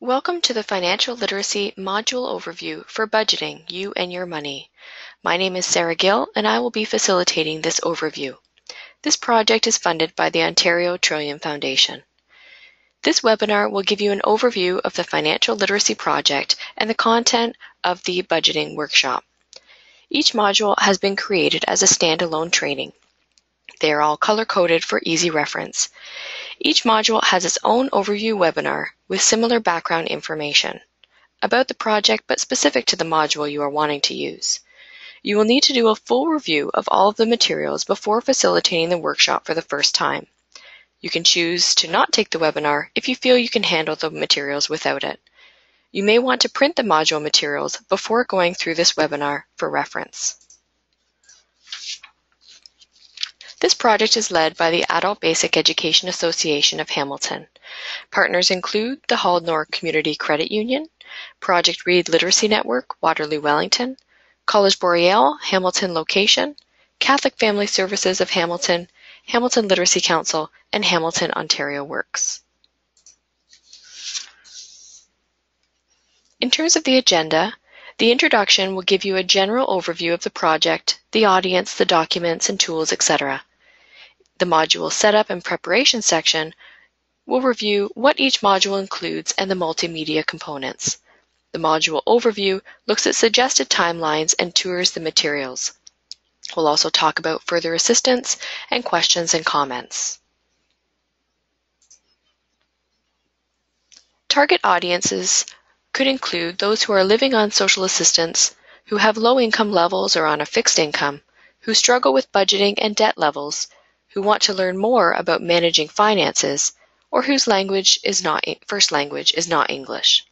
Welcome to the Financial Literacy Module Overview for Budgeting You and Your Money. My name is Sarah Gill and I will be facilitating this overview. This project is funded by the Ontario Trillium Foundation. This webinar will give you an overview of the Financial Literacy Project and the content of the budgeting workshop. Each module has been created as a standalone training. They are all color-coded for easy reference. Each module has its own overview webinar with similar background information about the project but specific to the module you are wanting to use. You will need to do a full review of all of the materials before facilitating the workshop for the first time. You can choose to not take the webinar if you feel you can handle the materials without it. You may want to print the module materials before going through this webinar for reference. This project is led by the Adult Basic Education Association of Hamilton. Partners include the Haldnor Community Credit Union, Project Read Literacy Network, Waterloo Wellington, College Boreal, Hamilton Location, Catholic Family Services of Hamilton, Hamilton Literacy Council, and Hamilton Ontario Works. In terms of the agenda, the introduction will give you a general overview of the project, the audience, the documents and tools, etc. The module setup and preparation section will review what each module includes and the multimedia components. The module overview looks at suggested timelines and tours the materials. We'll also talk about further assistance and questions and comments. Target audiences could include those who are living on social assistance, who have low income levels or on a fixed income, who struggle with budgeting and debt levels, who want to learn more about managing finances, or whose first language is not English.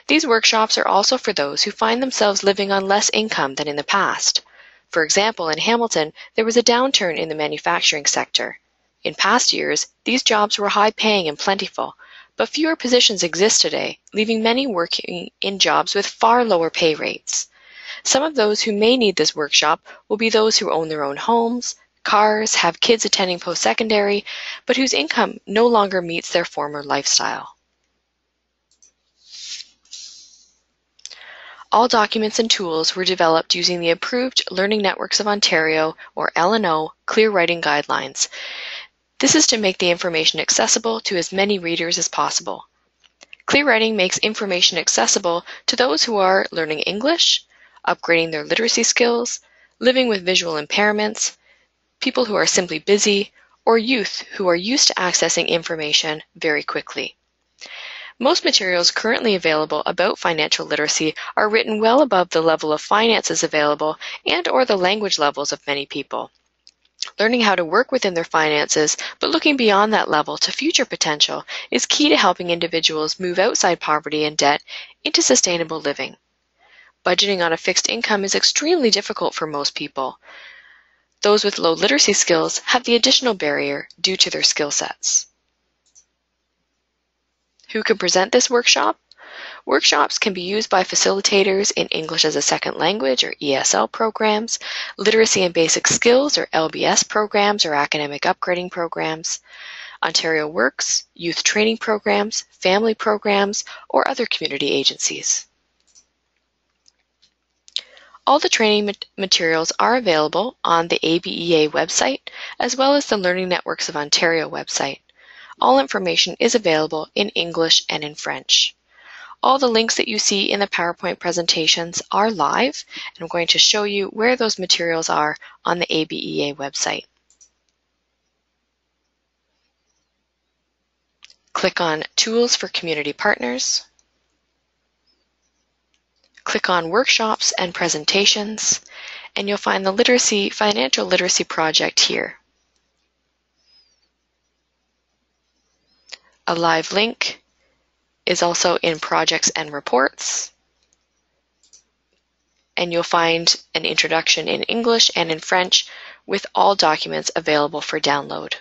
These workshops are also for those who find themselves living on less income than in the past. For example, in Hamilton, there was a downturn in the manufacturing sector. In past years, these jobs were high-paying and plentiful, but fewer positions exist today, leaving many working in jobs with far lower pay rates. Some of those who may need this workshop will be those who own their own homes, cars, have kids attending post-secondary, but whose income no longer meets their former lifestyle. All documents and tools were developed using the approved Learning Networks of Ontario, or L&O, Clear Writing Guidelines. This is to make the information accessible to as many readers as possible. Clear Writing makes information accessible to those who are learning English, upgrading their literacy skills, living with visual impairments, people who are simply busy, or youth who are used to accessing information very quickly. Most materials currently available about financial literacy are written well above the level of finances available and/or the language levels of many people. Learning how to work within their finances, but looking beyond that level to future potential, is key to helping individuals move outside poverty and debt into sustainable living. Budgeting on a fixed income is extremely difficult for most people. Those with low literacy skills have the additional barrier due to their skill sets. Who can present this workshop? Workshops can be used by facilitators in English as a Second Language or ESL programs, Literacy and Basic Skills or LBS programs or academic upgrading programs, Ontario Works, youth training programs, family programs, or other community agencies. All the training materials are available on the ABEA website, as well as the Learning Networks of Ontario website. All information is available in English and in French. All the links that you see in the PowerPoint presentations are live, and I'm going to show you where those materials are on the ABEA website. Click on Tools for Community Partners. Click on Workshops and Presentations, and you'll find the Financial Literacy Project here. A live link is also in Projects and Reports, and you'll find an introduction in English and in French with all documents available for download.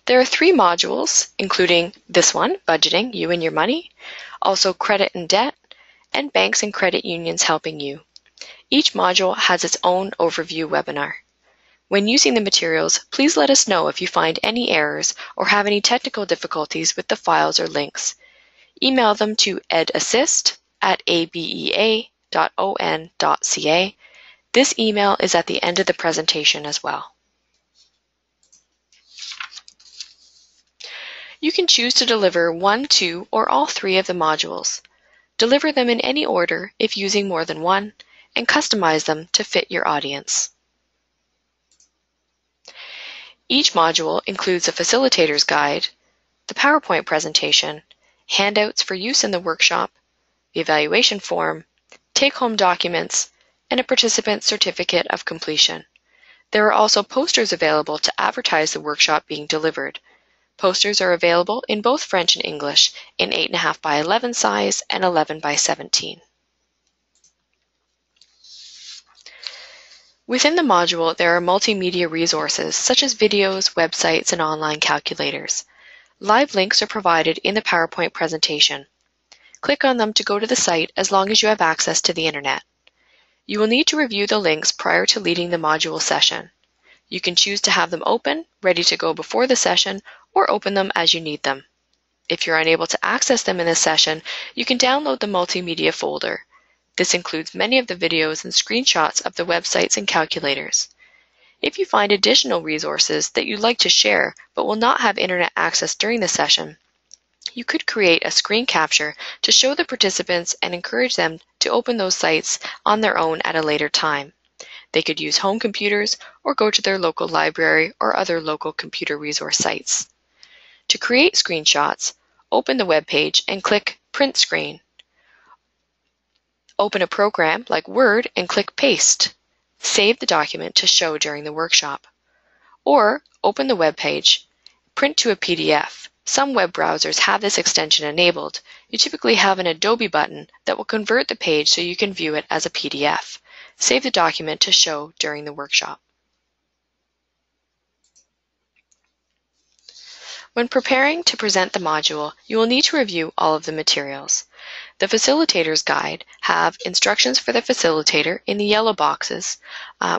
There are 3 modules, including this one, Budgeting, You and Your Money, also Credit and Debt, and Banks and Credit Unions Helping You. Each module has its own overview webinar. When using the materials, please let us know if you find any errors or have any technical difficulties with the files or links. Email them to edassist@abea.on.ca. This email is at the end of the presentation as well. You can choose to deliver 1, 2, or all 3 of the modules. Deliver them in any order if using more than one, and customize them to fit your audience. Each module includes a facilitator's guide, the PowerPoint presentation, handouts for use in the workshop, the evaluation form, take-home documents, and a participant certificate of completion. There are also posters available to advertise the workshop being delivered. Posters are available in both French and English in 8.5 by 11 size and 11 by 17. Within the module, there are multimedia resources such as videos, websites, and online calculators. Live links are provided in the PowerPoint presentation. Click on them to go to the site as long as you have access to the internet. You will need to review the links prior to leading the module session. You can choose to have them open, ready to go before the session, or open them as you need them. If you're unable to access them in this session, you can download the multimedia folder. This includes many of the videos and screenshots of the websites and calculators. If you find additional resources that you'd like to share but will not have internet access during the session, you could create a screen capture to show the participants and encourage them to open those sites on their own at a later time. They could use home computers or go to their local library or other local computer resource sites. To create screenshots, open the web page and click Print Screen. Open a program like Word and click Paste. Save the document to show during the workshop. Or open the web page, print to a PDF. Some web browsers have this extension enabled. You typically have an Adobe button that will convert the page so you can view it as a PDF. Save the document to show during the workshop. When preparing to present the module, you will need to review all of the materials. The facilitator's guide have instructions for the facilitator in the yellow boxes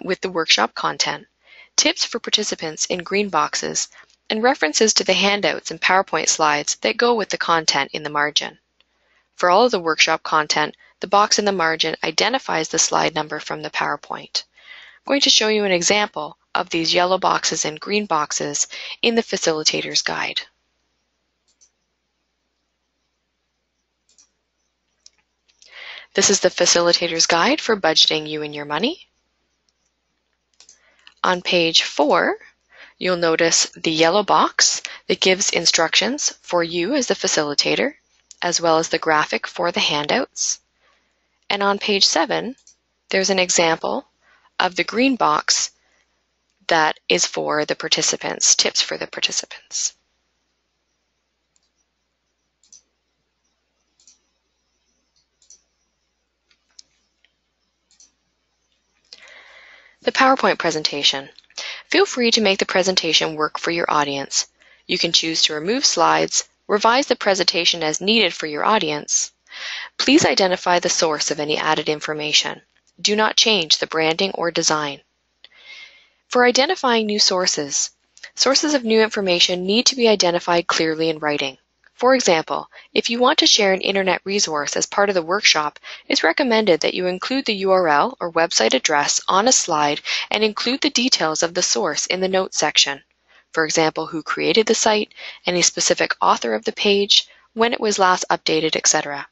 with the workshop content, tips for participants in green boxes, and references to the handouts and PowerPoint slides that go with the content in the margin. For all of the workshop content, the box in the margin identifies the slide number from the PowerPoint. I'm going to show you an example of these yellow boxes and green boxes in the facilitator's guide. This is the facilitator's guide for budgeting you and your money. On page 4, you'll notice the yellow box that gives instructions for you as the facilitator, as well as the graphic for the handouts. And on page 7, there's an example of the green box that is for the participants, tips for the participants. The PowerPoint presentation. Feel free to make the presentation work for your audience. You can choose to remove slides, revise the presentation as needed for your audience. Please identify the source of any added information. Do not change the branding or design. For identifying new sources, sources of new information need to be identified clearly in writing. For example, if you want to share an internet resource as part of the workshop, it's recommended that you include the URL or website address on a slide and include the details of the source in the notes section. For example, who created the site, any specific author of the page, when it was last updated, etc.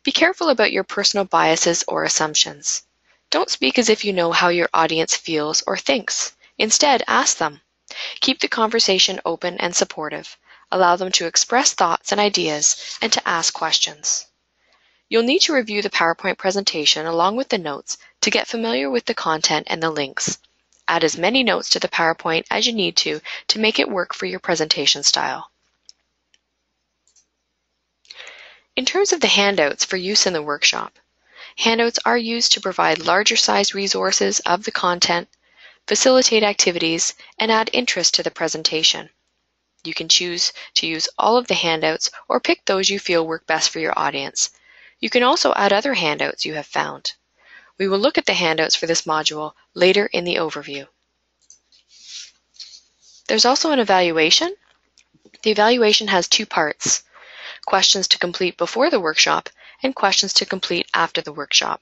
Be careful about your personal biases or assumptions. Don't speak as if you know how your audience feels or thinks. Instead, ask them. Keep the conversation open and supportive. Allow them to express thoughts and ideas and to ask questions. You'll need to review the PowerPoint presentation along with the notes to get familiar with the content and the links. Add as many notes to the PowerPoint as you need to make it work for your presentation style. In terms of the handouts for use in the workshop, handouts are used to provide larger size resources of the content, facilitate activities, and add interest to the presentation. You can choose to use all of the handouts or pick those you feel work best for your audience. You can also add other handouts you have found. We will look at the handouts for this module later in the overview. There's also an evaluation. The evaluation has two parts: questions to complete before the workshop and questions to complete after the workshop.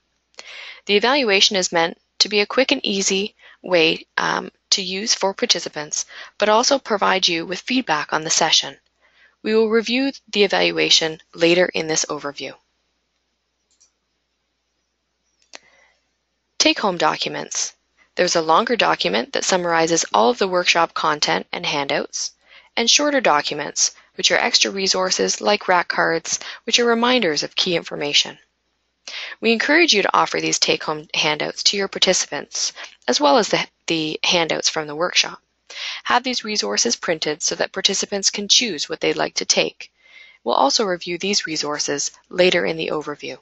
The evaluation is meant to be a quick and easy way to use for participants, but also provide you with feedback on the session. We will review the evaluation later in this overview. Take-home documents. There's a longer document that summarizes all of the workshop content and handouts, and shorter documents, which are extra resources like rack cards, which are reminders of key information. We encourage you to offer these take-home handouts to your participants, as well as the handouts from the workshop. Have these resources printed so that participants can choose what they'd like to take. We'll also review these resources later in the overview.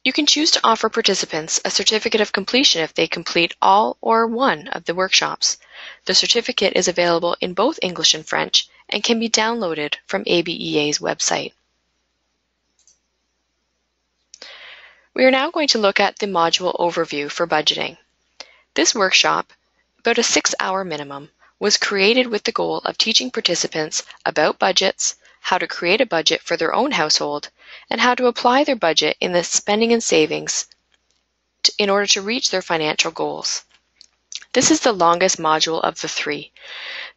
You can choose to offer participants a certificate of completion if they complete all or one of the workshops. The certificate is available in both English and French and can be downloaded from ABEA's website. We are now going to look at the module overview for budgeting. This workshop, about a 6-hour minimum, was created with the goal of teaching participants about budgets, how to create a budget for their own household, and how to apply their budget in the spending and savings in order to reach their financial goals. This is the longest module of the three.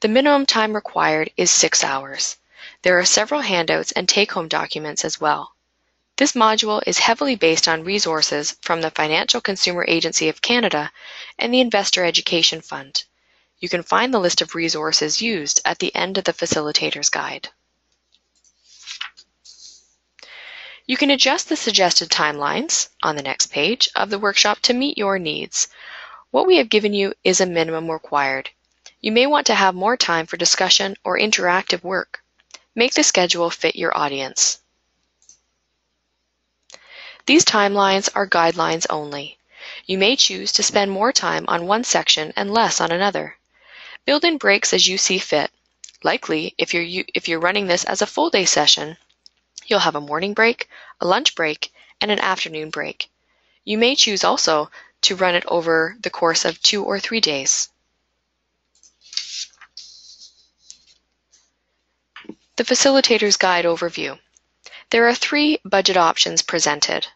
The minimum time required is 6 hours. There are several handouts and take-home documents as well. This module is heavily based on resources from the Financial Consumer Agency of Canada and the Investor Education Fund. You can find the list of resources used at the end of the Facilitator's Guide. You can adjust the suggested timelines on the next page of the workshop to meet your needs. What we have given you is a minimum required. You may want to have more time for discussion or interactive work. Make the schedule fit your audience. These timelines are guidelines only. You may choose to spend more time on one section and less on another. Build in breaks as you see fit. Likely, if you're running this as a full-day session, you'll have a morning break, a lunch break, and an afternoon break. You may choose also to run it over the course of 2 or 3 days. The Facilitator's Guide overview. There are 3 budget options presented.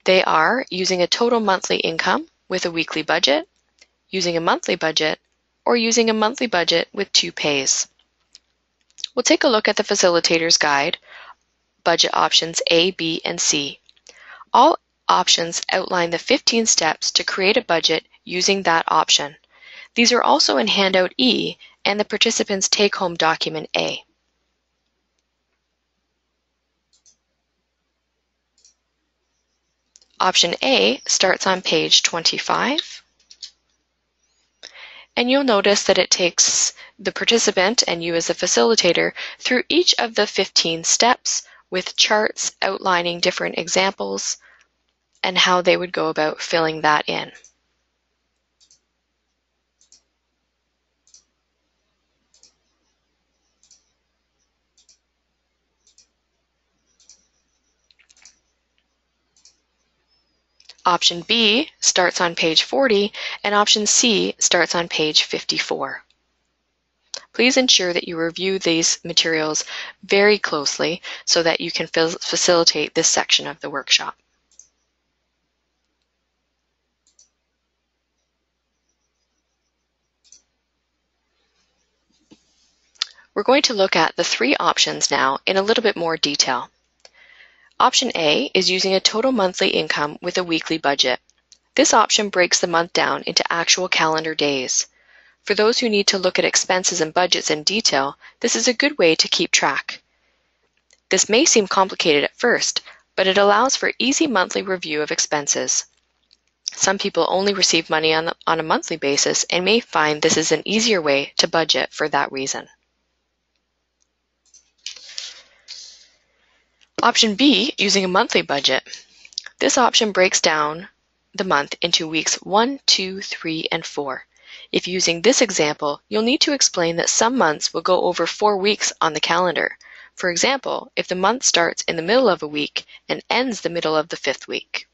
They are using a total monthly income with a weekly budget, using a monthly budget, or using a monthly budget with 2 pays. We'll take a look at the Facilitator's Guide, budget options A, B, and C. All options outline the 15 steps to create a budget using that option. These are also in handout E and the participant's take-home document A. Option A starts on page 25, and you'll notice that it takes the participant and you as the facilitator through each of the 15 steps with charts outlining different examples and how they would go about filling that in. Option B starts on page 40 and option C starts on page 54. Please ensure that you review these materials very closely so that you can facilitate this section of the workshop. We're going to look at the 3 options now in a little bit more detail. Option A is using a total monthly income with a weekly budget. This option breaks the month down into actual calendar days. For those who need to look at expenses and budgets in detail, this is a good way to keep track. This may seem complicated at first, but it allows for easy monthly review of expenses. Some people only receive money on a monthly basis and may find this is an easier way to budget for that reason. Option B, using a monthly budget. This option breaks down the month into weeks 1, 2, 3, and 4. If using this example, you'll need to explain that some months will go over 4 weeks on the calendar, For example, if the month starts in the middle of a week and ends the middle of the 5th week.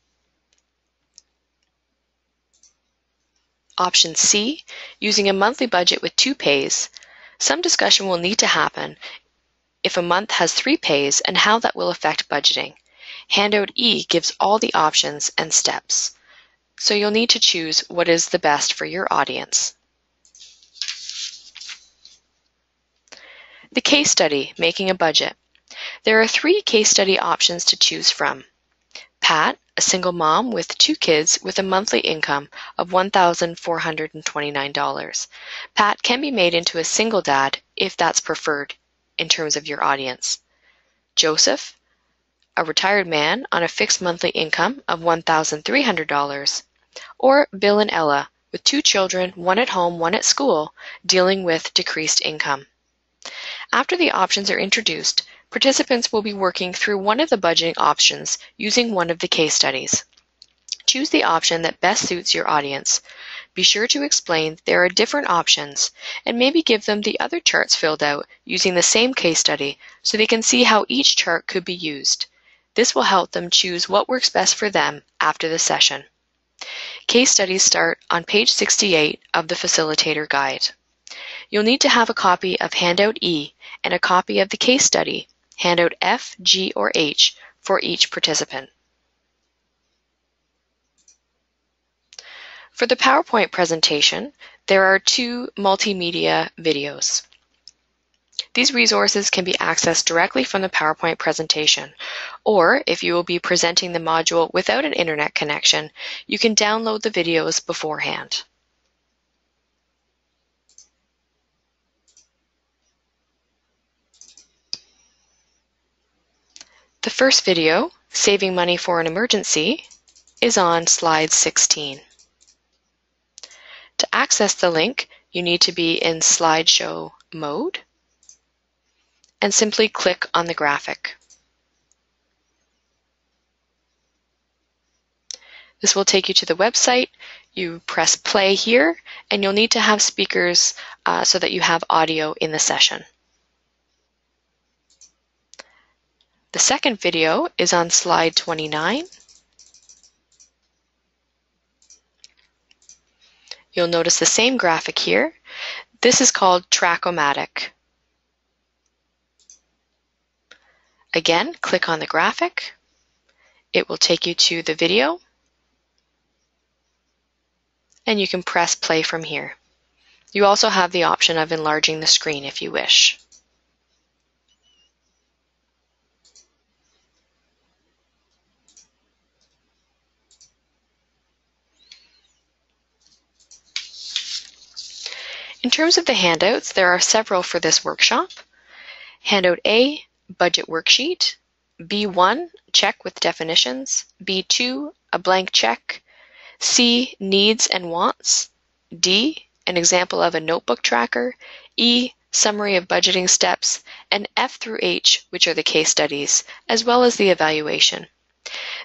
Option C, using a monthly budget with 2 pays. Some discussion will need to happen if a month has 3 pays and how that will affect budgeting. Handout E gives all the options and steps, so you'll need to choose what is the best for your audience. The case study, making a budget. There are 3 case study options to choose from. Pat, a single mom with 2 kids with a monthly income of $1,429. Pat can be made into a single dad if that's preferred in terms of your audience. Joseph, a retired man on a fixed monthly income of $1,300. Or Bill and Ella, with 2 children, one at home, one at school, dealing with decreased income. After the options are introduced, participants will be working through one of the budgeting options using one of the case studies. Choose the option that best suits your audience. Be sure to explain there are different options and maybe give them the other charts filled out using the same case study so they can see how each chart could be used. This will help them choose what works best for them after the session. Case studies start on page 68 of the Facilitator Guide. You'll need to have a copy of Handout E and a copy of the case study, Handout F, G, or H, for each participant. For the PowerPoint presentation, there are 2 multimedia videos. These resources can be accessed directly from the PowerPoint presentation, or if you will be presenting the module without an internet connection, you can download the videos beforehand. The first video, Saving Money for an Emergency, is on slide 16. To access the link, you need to be in slideshow mode and simply click on the graphic. This will take you to the website. You press play here, and you'll need to have speakers so that you have audio in the session. The second video is on slide 29. You'll notice the same graphic here. This is called Track-O-Matic. Again, click on the graphic. It will take you to the video, and you can press play from here. You also have the option of enlarging the screen if you wish. In terms of the handouts, there are several for this workshop. Handout A, Budget Worksheet. B1, Check with Definitions. B2, a blank check. C, Needs and Wants. D, an example of a notebook tracker. E, Summary of Budgeting Steps. And F through H, which are the case studies, as well as the evaluation.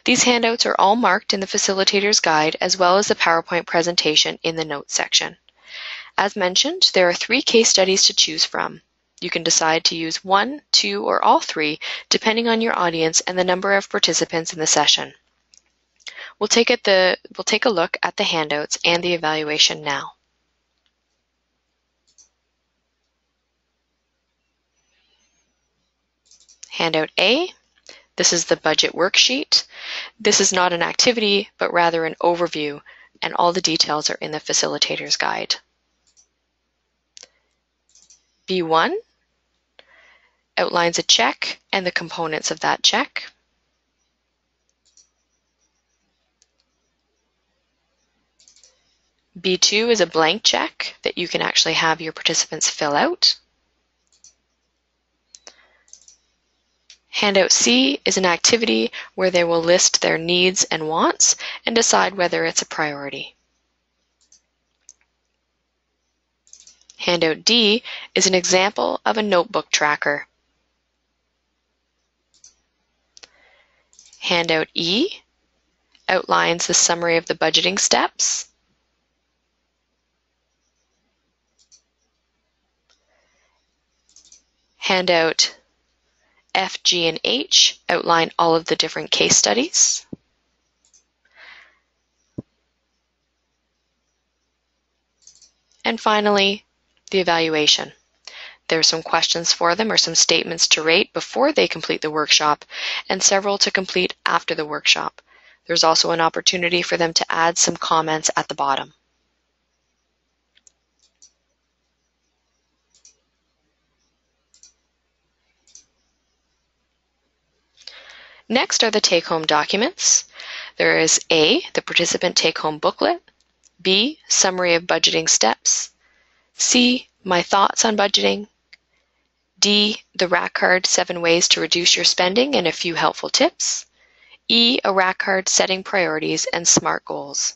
These handouts are all marked in the Facilitator's Guide as well as the PowerPoint presentation in the Notes section. As mentioned, there are 3 case studies to choose from. You can decide to use 1, 2, or all 3, depending on your audience and the number of participants in the session. We'll take a look at the handouts and the evaluation now. Handout A, this is the budget worksheet. This is not an activity, but rather an overview, and all the details are in the Facilitator's Guide. B1 outlines a check and the components of that check. B2 is a blank check that you can actually have your participants fill out. Handout C is an activity where they will list their needs and wants and decide whether it's a priority. Handout D is an example of a notebook tracker. Handout E outlines the summary of the budgeting steps. Handout F, G, and H outline all of the different case studies. And finally, the evaluation. There are some questions for them or some statements to rate before they complete the workshop and several to complete after the workshop. There's also an opportunity for them to add some comments at the bottom. Next are the take-home documents. There is A, the participant take-home booklet, B, summary of budgeting steps, C, my thoughts on budgeting, D, the rack card, 7 ways to reduce your spending and a few helpful tips, E, a rack card, setting priorities and SMART goals.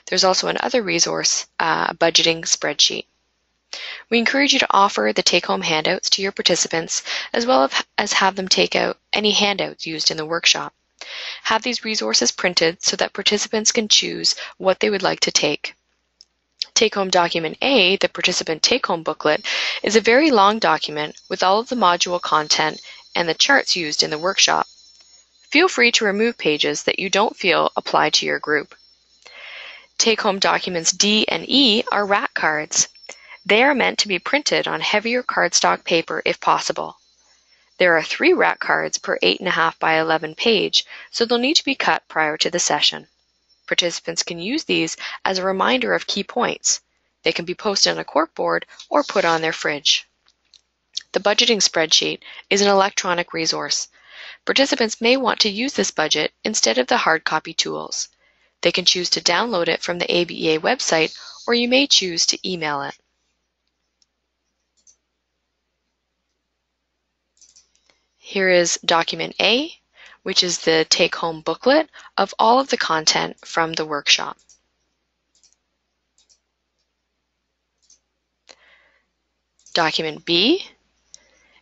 There's also another resource, a budgeting spreadsheet. We encourage you to offer the take-home handouts to your participants as well as have them take out any handouts used in the workshop. Have these resources printed so that participants can choose what they would like to take. Take-home document A, the participant take-home booklet, is a very long document with all of the module content and the charts used in the workshop. Feel free to remove pages that you don't feel apply to your group. Take-home documents D and E are rack cards. They are meant to be printed on heavier cardstock paper if possible. There are 3 rack cards per 8.5 by 11 page, so they'll need to be cut prior to the session. Participants can use these as a reminder of key points. They can be posted on a corkboard or put on their fridge. The budgeting spreadsheet is an electronic resource. Participants may want to use this budget instead of the hard copy tools. They can choose to download it from the ABEA website, or you may choose to email it. Here is document A, which is the take-home booklet of all of the content from the workshop. Document B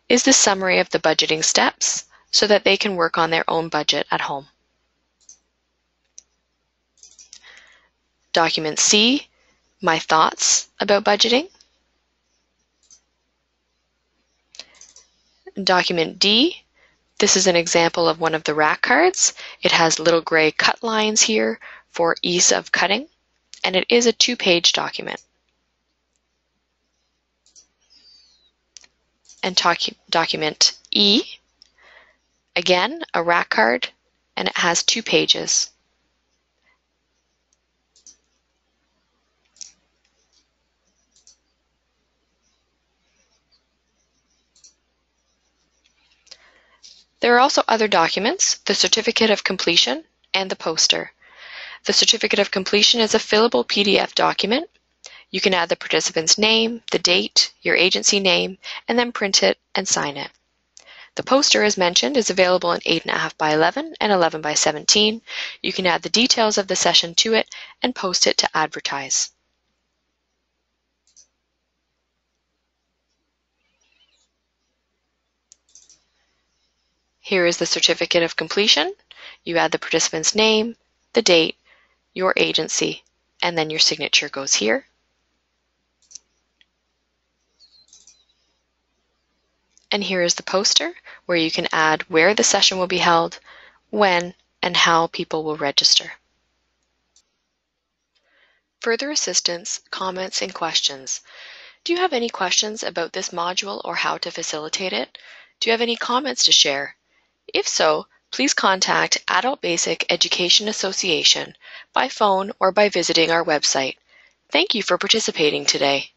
is the summary of the budgeting steps so that they can work on their own budget at home. Document C, my thoughts about budgeting. Document D, this is an example of one of the rack cards. It has little gray cut lines here for ease of cutting, and it is a 2-page document. And document E, again, a rack card, and it has 2 pages. There are also other documents, the Certificate of Completion and the poster. The Certificate of Completion is a fillable PDF document. You can add the participant's name, the date, your agency name, and then print it and sign it. The poster, as mentioned, is available in 8.5 by 11 and 11 by 17. You can add the details of the session to it and post it to advertise. Here is the Certificate of Completion. You add the participant's name, the date, your agency, and then your signature goes here. And here is the poster where you can add where the session will be held, when, and how people will register. Further assistance, comments, and questions. Do you have any questions about this module or how to facilitate it? Do you have any comments to share? If so, please contact Adult Basic Education Association by phone or by visiting our website. Thank you for participating today.